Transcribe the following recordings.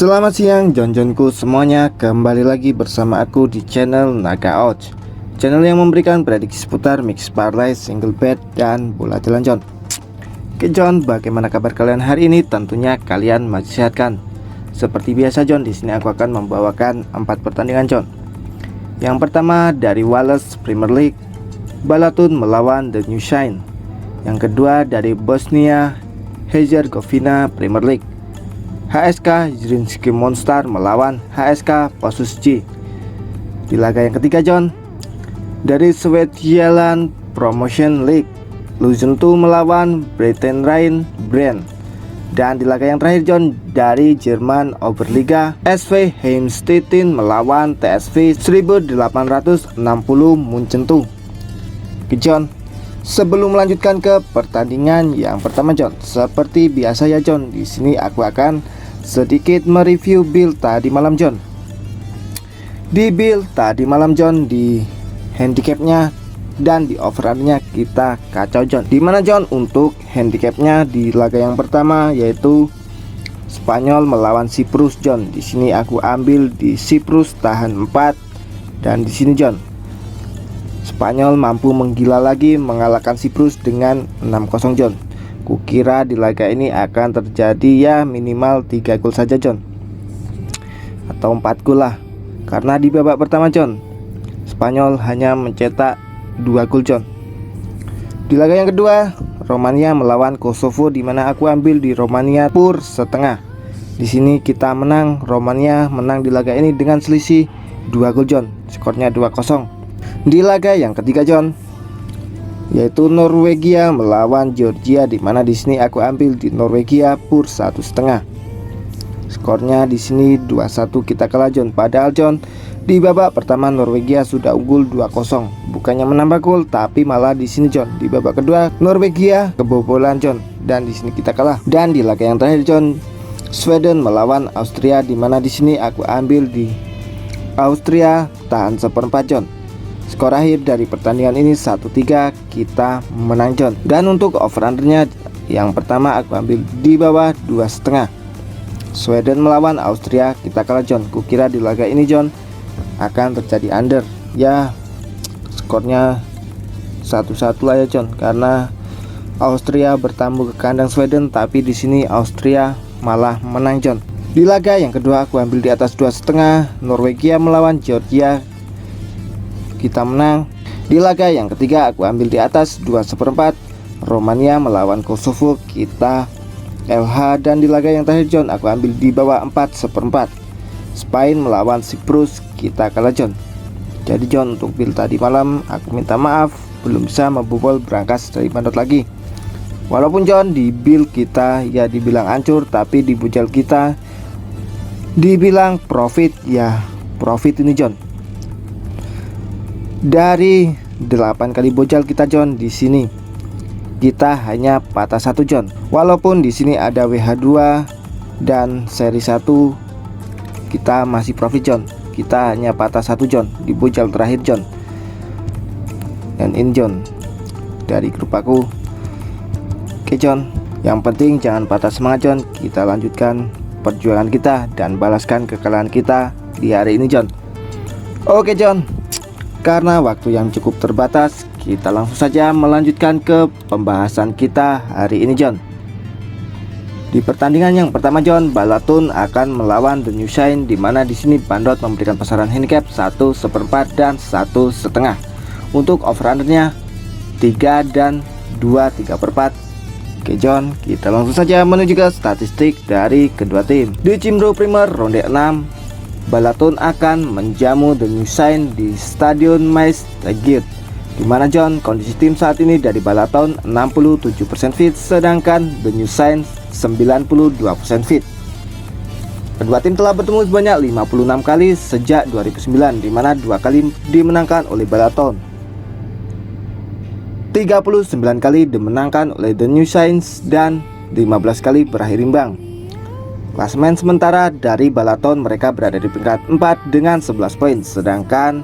Selamat siang Jon-Jonku semuanya, kembali lagi bersama aku di channel Naga Odds, channel yang memberikan prediksi seputar mix parlay, single bet, dan bola jalan Jon. Oke Jon, bagaimana kabar kalian hari ini? Tentunya kalian masih sehat kan? Seperti biasa Jon, di sini aku akan membawakan 4 pertandingan Jon. Yang pertama dari Wales Premier League, Balatun melawan The New Shine. Yang kedua dari Bosnia Herzegovina Premier League, HSK Zrinjski Mostar melawan HSK Posusci. Di laga yang ketiga Jon, dari Switzerland Promotion League, Luzentu melawan Breiten Rhein Brand. Dan di laga yang terakhir Jon, dari Jerman Oberliga, SV Heimstetten melawan TSV 1860 Munchen. Oke Jon, sebelum melanjutkan ke pertandingan yang pertama Jon, seperti biasa ya Jon, di sini aku akan sedikit mereview build tadi malam Jon. Di build tadi malam Jon, di handicapnya dan di overrunnya kita kacau Jon. Dimana Jon untuk handicapnya di laga yang pertama yaitu Spanyol melawan Siprus Jon. Di sini aku ambil di Siprus tahan 4, dan di sini Jon, Spanyol mampu menggila lagi mengalahkan Siprus dengan 6-0 Jon. Kukira di laga ini akan terjadi ya minimal 3 gol saja Jon, atau 4 gol lah, karena di babak pertama Jon, Spanyol hanya mencetak 2 gol Jon. Di laga yang kedua, Romania melawan Kosovo, dimana aku ambil di Romania pur setengah. Di sini kita menang, Romania menang di laga ini dengan selisih 2 gol Jon, skornya 2-0. Di laga yang ketiga Jon, yaitu Norwegia melawan Georgia, dimana di sini aku ambil di Norwegia pur 1,5. Skornya di sini 2-1 kita kalah Jon. Padahal Jon, di babak pertama Norwegia sudah unggul 2-0, bukannya menambah gol, tapi malah di sini Jon, di babak kedua Norwegia kebobolan Jon, dan di sini kita kalah. Dan di laga yang terakhir Jon, Sweden melawan Austria, dimana di sini aku ambil di Austria tahan 1/4 Jon. Skor akhir dari pertandingan ini 1-3 kita menang Jon. Dan untuk over-undernya yang pertama aku ambil di bawah 2,5. Sweden melawan Austria kita kalah Jon. Kukira di laga ini Jon akan terjadi under. Ya skornya 1-1 lah ya Jon, karena Austria bertamu ke kandang Sweden, tapi di sini Austria malah menang Jon. Di laga yang kedua aku ambil di atas 2,5. Norwegia melawan Georgia kita menang. Di laga yang ketiga aku ambil di atas 2/4. Romania melawan Kosovo kita LH. Dan di laga yang terakhir Jon, aku ambil di bawah 4/4. Spain melawan Siprus kita kalah Jon. Jadi Jon, untuk build tadi malam aku minta maaf belum bisa membobol berangkas dari bandot lagi. Walaupun Jon di build kita ya dibilang hancur, tapi di bujal kita dibilang profit, ya profit ini Jon. Dari 8 kali bojal kita Jon, di sini kita hanya patah 1 Jon. Walaupun di sini ada WH2 dan seri 1 kita masih profit Jon. Kita hanya patah 1 Jon di bojal terakhir Jon. Dan ini Jon dari grup aku. Oke Jon, yang penting jangan patah semangat Jon. Kita lanjutkan perjuangan kita dan balaskan kekalahan kita di hari ini Jon. Oke Jon, karena waktu yang cukup terbatas, kita langsung saja melanjutkan ke pembahasan kita hari ini Jon. Di pertandingan yang pertama Jon, Balatun akan melawan The New Shine, dimana di sini Bandot memberikan pasaran handicap 1/4 dan 1,5. Untuk over-undernya 3 dan 2/3. Oke Jon, kita langsung saja menuju ke statistik dari kedua tim. Di Cimbro Premier ronde 6, Balatun akan menjamu The New Shine di Stadion Maastricht, dimana Jon kondisi tim saat ini dari Balatun 67% fit, sedangkan The New Shine 92% fit. Kedua tim telah bertemu sebanyak 56 kali sejak 2009, dimana 2 kali dimenangkan oleh Balatun, 39 kali dimenangkan oleh The New Shine, dan 15 kali berakhir imbang. Klasemen sementara dari Balatun, mereka berada di peringkat 4 dengan 11 poin, sedangkan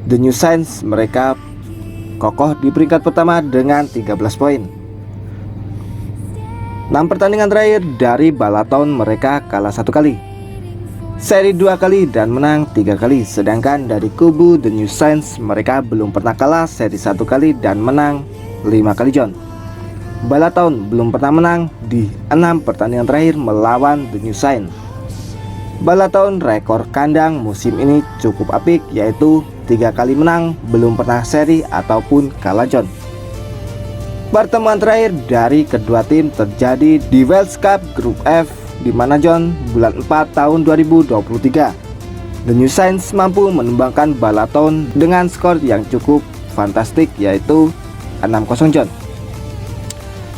The New Shine mereka kokoh di peringkat pertama dengan 13 poin. 6 pertandingan terakhir dari Balaton mereka kalah 1 kali, seri 2 kali dan menang 3 kali. Sedangkan dari kubu The New Saints mereka belum pernah kalah, seri 1 kali dan menang 5 kali John. Balaton belum pernah menang di 6 pertandingan terakhir melawan The New Saints. Balaton rekor kandang musim ini cukup apik, yaitu 3 kali menang, belum pernah seri ataupun kalah John. Pertemuan terakhir dari kedua tim terjadi di Welsh Cup Grup F, di mana John bulan 4 tahun 2023. The New Saints mampu menumbangkan Balaton dengan skor yang cukup fantastik, yaitu 6-0 John.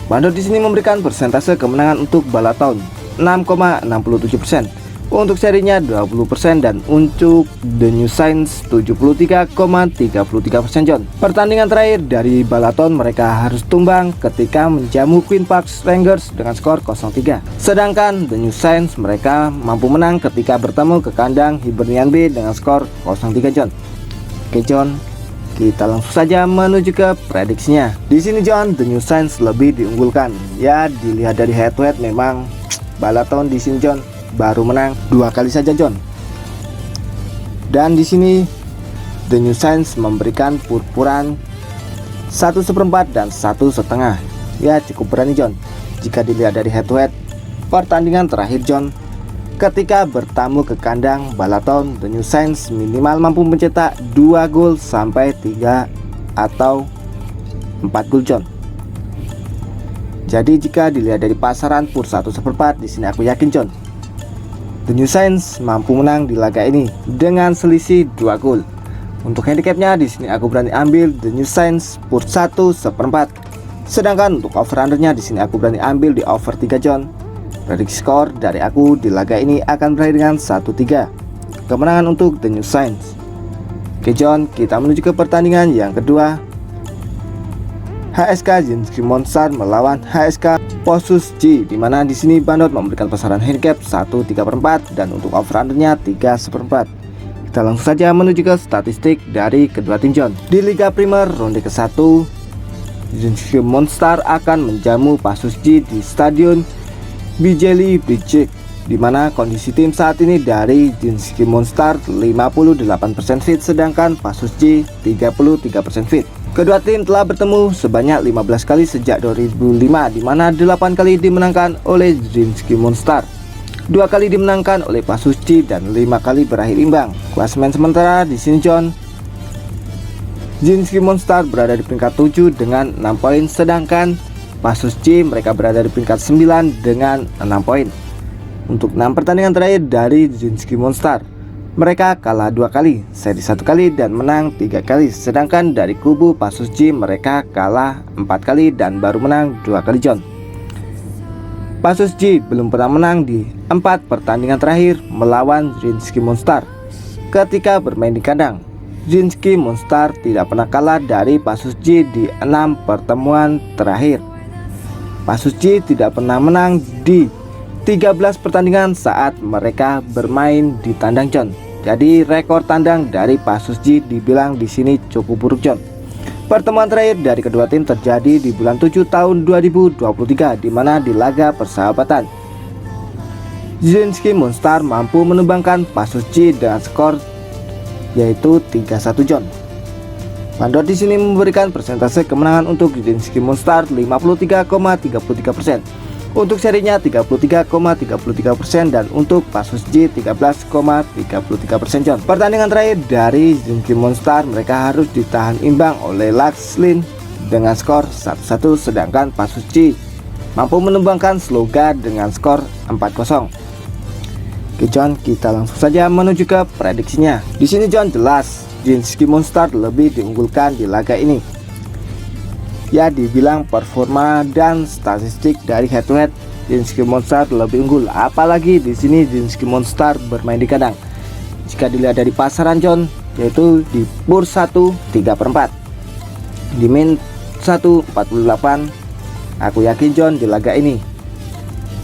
Bandot di sini memberikan persentase kemenangan untuk Balaton 6,67%. Untuk serinya 20% dan untuk The New Saints 73,33% John. Pertandingan terakhir dari Balaton mereka harus tumbang ketika menjamu Queen Park Rangers dengan skor 0-3. Sedangkan The New Saints mereka mampu menang ketika bertemu ke kandang Hibernian B dengan skor 0-3 John. Oke John, kita langsung saja menuju ke prediksinya. Di sini John, The New Saints lebih diunggulkan. Ya, dilihat dari head to head memang Balaton di sini John baru menang 2 kali saja John. Dan di sini The New Saints memberikan purpuran 1/4 dan 1/2. Ya, cukup berani John. Jika dilihat dari head to head pertandingan terakhir John, ketika bertamu ke kandang Balaton, The New Saints minimal mampu mencetak 2 gol sampai 3 atau 4 gol John. Jadi jika dilihat dari pasaran pur 1/4, di sini aku yakin John, The New Saints mampu menang di laga ini dengan selisih 2 gol. Untuk handicapnya di sini aku berani ambil The New Saints pur 1/4. Sedangkan untuk over undernya di sini aku berani ambil di over 3 John. Prediksi skor dari aku di laga ini akan berakhir dengan 1-3 kemenangan untuk The New Saints. Oke John, kita menuju ke pertandingan yang kedua. HSK Zinski Monster melawan HSK Posus G, di mana di sini Bandot memberikan pasaran handicap 1/3/4 dan untuk over undernya 3/4. Kita langsung saja menuju ke statistik dari kedua tim John. Di Liga Primer ronde ke-1, Zinski Monster akan menjamu Posus G di Stadion Bijeli Bridge, di mana kondisi tim saat ini dari Zinski Monster 58% fit, sedangkan Posus G 33% fit. Kedua tim telah bertemu sebanyak 15 kali sejak 2005, di mana 8 kali dimenangkan oleh Zinski Monster, 2 kali dimenangkan oleh Posus G dan 5 kali berakhir imbang. Klasemen sementara di sini John, Zinski Monster berada di peringkat 7 dengan 6 poin, sedangkan Posus G mereka berada di peringkat 9 dengan 6 poin. Untuk 6 pertandingan terakhir dari Zinski Monster, mereka kalah 2 kali, seri 1 kali dan menang 3 kali. Sedangkan dari kubu Posus G mereka kalah 4 kali dan baru menang 2 kali John. Posus G belum pernah menang di 4 pertandingan terakhir melawan Zinski Monster. Ketika bermain di kandang, Zinski Monster tidak pernah kalah dari Posus G di 6 pertemuan terakhir. Posus G tidak pernah menang di 13 pertandingan saat mereka bermain di tandang John. Jadi rekor tandang dari Posus G dibilang di sini cukup buruk John. Pertemuan terakhir dari kedua tim terjadi di bulan 7 tahun 2023, di mana di laga persahabatan Zinski Monster mampu menumbangkan Posus G dengan skor yaitu 3-1 John. Bandot di sini memberikan persentase kemenangan untuk Zinski Monster 53,33%. Untuk serinya 33,33% dan untuk Posus G 13,33% John. Pertandingan terakhir dari Zinski Monster mereka harus ditahan imbang oleh Laxlin dengan skor 1-1, sedangkan Posus G mampu menumbangkan Sloga dengan skor 4-0. Oke John, kita langsung saja menuju ke prediksinya. Di sini John jelas Zinski Monster lebih diunggulkan di laga ini. Ya, dibilang performa dan statistik dari head to head Zinski Monster lebih unggul. Apalagi di sini Zinski Monster bermain di kandang. Jika dilihat dari pasaran John, yaitu di pur 1/3/4, di min 1/48, aku yakin John di laga ini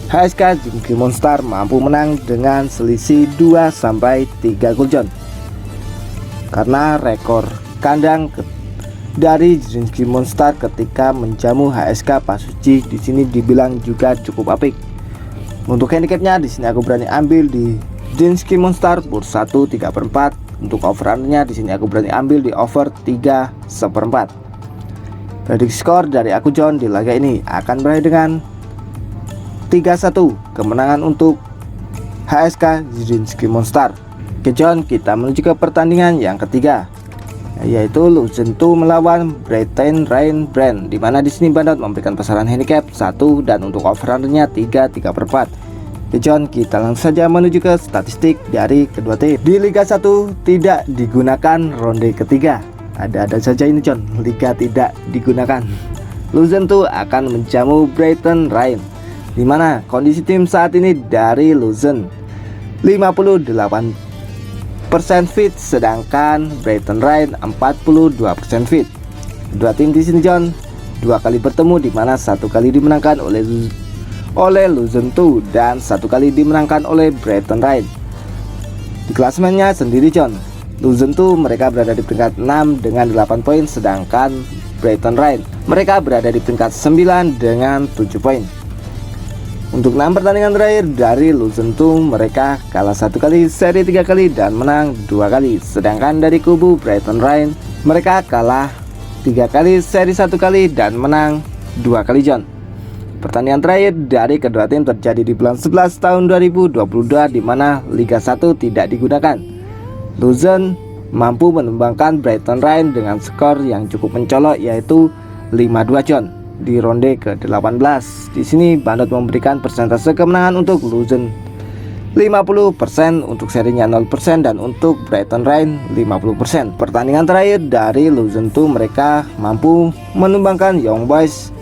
HSK Zinski Monster mampu menang dengan selisih 2-3 gol John. Karena rekor kandang dari Zrinski Monster ketika menjamu HSK Pasuci. Di sini dibilang juga cukup apik. Untuk handicapnya di sini aku berani ambil di Zrinski Monster pur 1 3/4. Untuk over undernya di sini aku berani ambil di over 3/4. Prediksi skor dari aku John di laga ini akan berakhir dengan 3-1 kemenangan untuk HSK Zrinski Monster. Oke John, kita menuju ke pertandingan yang ketiga, yaitu Luzern 2 melawan Brighton Rain Brand, dimana di sini Bandot memberikan pasaran handicap 1 dan untuk over undernya 3/4. Oke John, kita langsung saja menuju ke statistik dari kedua tim. Di Liga 1 tidak digunakan ronde ketiga. Ada saja ini John, Liga tidak digunakan. Luzern 2 akan menjamu Brighton Rain, dimana kondisi tim saat ini dari Luzern 58% fit, sedangkan Brighton Rain 42% fit. Dua tim di sini John dua kali bertemu, di mana satu kali dimenangkan oleh Luzern 2 dan satu kali dimenangkan oleh Brighton Rain. Di klasemennya sendiri John, Luzern 2 mereka berada di peringkat 6 dengan 8 poin, sedangkan Brighton Rain mereka berada di peringkat 9 dengan 7 poin. Untuk 6 pertandingan terakhir dari Luzern 2 mereka kalah 1 kali, seri 3 kali dan menang 2 kali. Sedangkan dari kubu Brighton Rain mereka kalah 3 kali, seri 1 kali dan menang 2 kali John. Pertandingan terakhir dari kedua tim terjadi di bulan 11 tahun 2022, di mana Liga 1 tidak digunakan. Luzern mampu menumbangkan Brighton Rain dengan skor yang cukup mencolok, yaitu 5-2 John di ronde ke-18. Di sini Bandot memberikan persentase kemenangan untuk Luzern 50%, untuk serinya 0% dan untuk Brighton Rain 50%. Pertandingan terakhir dari Luzern 2 mereka mampu menumbangkan Young Boys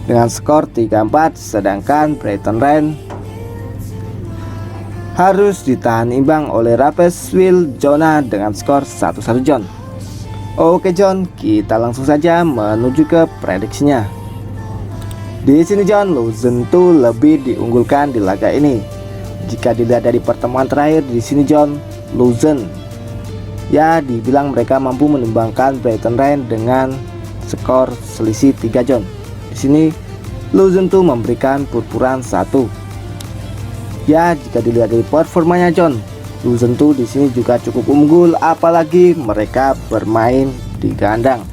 dengan skor 3-4, sedangkan Brighton Rain harus ditahan imbang oleh Rapperswil Jona dengan skor 1-1 John. Oke John, kita langsung saja menuju ke prediksinya. Di sini John, Luzern 2 lebih diunggulkan di laga ini. Jika dilihat dari pertemuan terakhir di sini John, Luzern ya dibilang mereka mampu menumbangkan Brighton Rain dengan skor selisih 3 John. Di sini Luzern 2 memberikan purpuran 1. Ya, jika dilihat dari performanya John, Luzern 2 di sini juga cukup unggul, apalagi mereka bermain di kandang.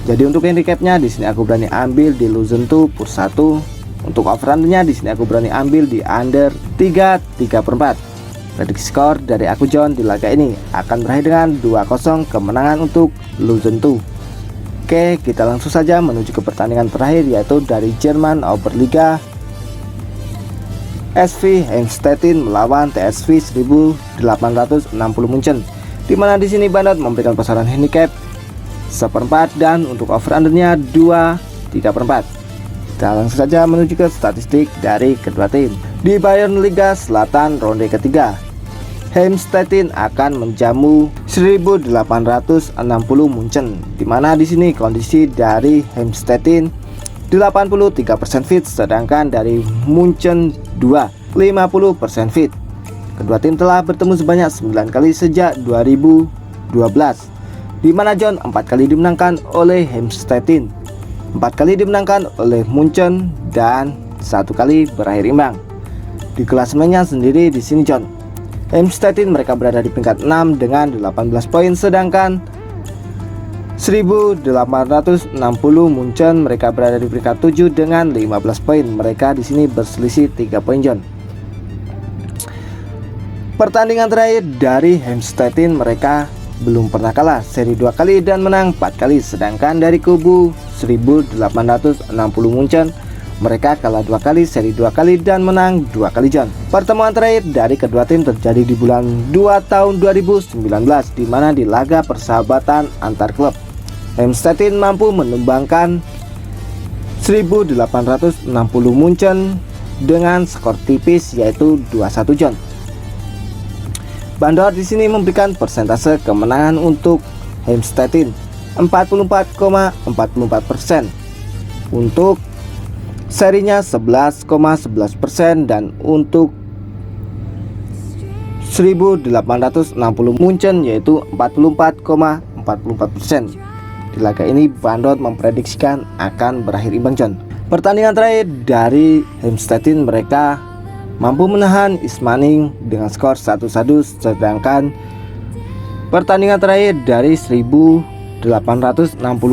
Jadi untuk handicapnya di sini aku berani ambil di Luzern 2 pur 1. Untuk over undernya di sini aku berani ambil di under 3/4. Prediksi skor dari aku John di laga ini akan berakhir dengan 2-0 kemenangan untuk Luzern 2. Oke, kita langsung saja menuju ke pertandingan terakhir, yaitu dari Jerman Oberliga, SV Heimstetten melawan TSV 1860 München, dimana di sini Bandot memberikan pasaran handicap 1/4 dan untuk over undernya 2/4. Kita langsung saja menuju ke statistik dari kedua tim. Di Bayern Liga Selatan ronde ketiga, Heimstetten akan menjamu 1860 München, dimana di sini kondisi dari Heimstetten 83% fit, sedangkan dari München 50% fit. Kedua tim telah bertemu sebanyak 9 kali sejak 2012, di mana John 4 kali dimenangkan oleh Heimstetten, 4 kali dimenangkan oleh München dan 1 kali berakhir imbang. Di klasemennya sendiri di sini John, Heimstetten mereka berada di peringkat 6 dengan 18 poin, sedangkan 1860 München mereka berada di peringkat 7 dengan 15 poin. Mereka di sini berselisih 3 poin John. Pertandingan terakhir dari Heimstetten mereka belum pernah kalah, seri 2 kali dan menang 4 kali. Sedangkan dari kubu 1860 München mereka kalah 2 kali, seri 2 kali dan menang 2 kali John. Pertemuan terakhir dari kedua tim terjadi di bulan 2 tahun 2019, di mana di laga persahabatan antar klub, Heimstetten mampu menumbangkan 1860 München dengan skor tipis yaitu 2-1 John. Bandor di sini memberikan persentase kemenangan untuk Heimstetten 44,44%. Untuk serinya 11,11% dan untuk 1860 München yaitu 44,44%. Di di laga ini Bandot memprediksikan akan berakhir imbang, John. Pertandingan terakhir dari Heemstede mereka mampu menahan East Manning dengan skor 1-1, sedangkan pertandingan terakhir dari 1860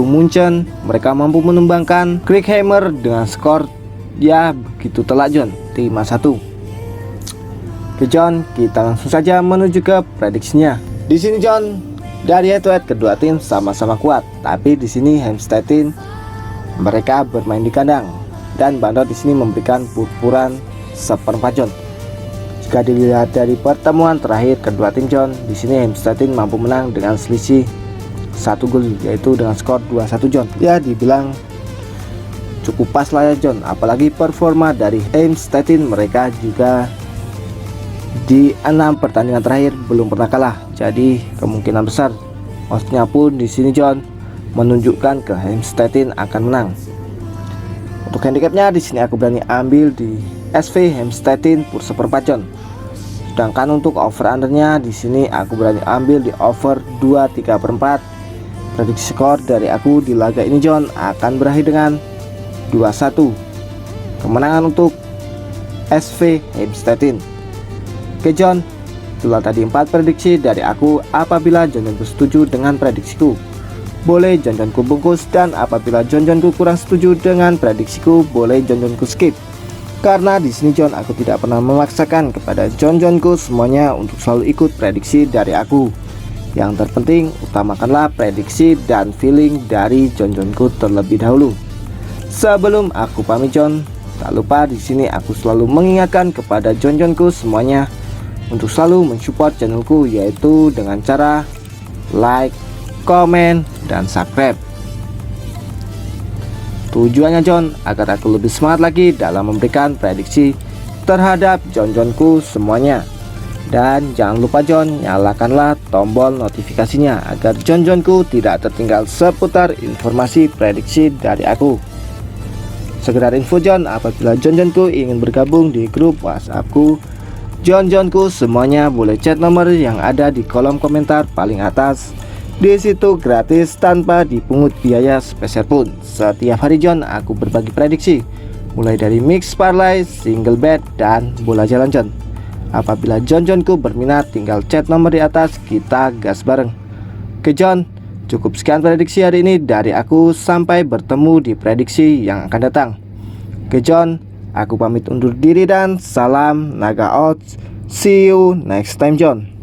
Munchen mereka mampu menumbangkan Krieghammer dengan skor ya begitu telak, John, 5-1. Oke, John, kita langsung saja menuju ke prediksinya. Di sini, John, dari head-to-head kedua tim sama-sama kuat, tapi di sini Heemstede mereka bermain di kandang dan Bandot di sini memberikan purpuran seperempat, John. Jika dilihat dari pertemuan terakhir kedua tim, John, di sini Heemstede mampu menang dengan selisih 1 gol, yaitu dengan skor 2-1, John. Ya, dibilang cukup pas lah ya, John. Apalagi performa dari Heemstede mereka juga di 6 pertandingan terakhir belum pernah kalah. Jadi kemungkinan besar oddsnya pun di sini, John, menunjukkan ke Heemstede akan menang. Untuk handicapnya di sini aku berani ambil di SV Heemstede pur seperempat, John. Sedangkan untuk over undernya di sini aku berani ambil di over 2/3/4. Prediksi skor dari aku di laga ini, John, akan berakhir dengan 2-1 kemenangan untuk SV Heemstede. Oke, John, itulah tadi 4 prediksi dari aku. Apabila John-Johnku setuju dengan prediksiku, boleh John-Johnku bungkus, dan apabila John-Johnku kurang setuju dengan prediksiku, boleh John-Johnku skip. Karena di sini, John, aku tidak pernah memaksakan kepada John-Johnku semuanya untuk selalu ikut prediksi dari aku. Yang terpenting, utamakanlah prediksi dan feeling dari John-Johnku terlebih dahulu. Sebelum aku pamit, John, tak lupa di sini aku selalu mengingatkan kepada John-Johnku semuanya untuk selalu mensupport channelku, yaitu dengan cara like, komen, dan subscribe. Tujuannya, John, agar aku lebih semangat lagi dalam memberikan prediksi terhadap John-Johnku semuanya. Dan jangan lupa, John, nyalakanlah tombol notifikasinya agar John-Johnku tidak tertinggal seputar informasi prediksi dari aku. Sekedar info, John, apabila John-Johnku ingin bergabung di grup WhatsAppku, John-Johnku semuanya boleh chat nomor yang ada di kolom komentar paling atas. Di situ gratis tanpa dipungut biaya sepeser pun. Setiap hari, John, aku berbagi prediksi mulai dari mix parlay, single bet, dan bola jalan, John. Apabila John-Johnku berminat, tinggal chat nomor di atas, kita gas bareng. Oke, John, cukup sekian prediksi hari ini dari aku. Sampai bertemu di prediksi yang akan datang. Oke, John, aku pamit undur diri dan salam Naga Odds. See you next time, John.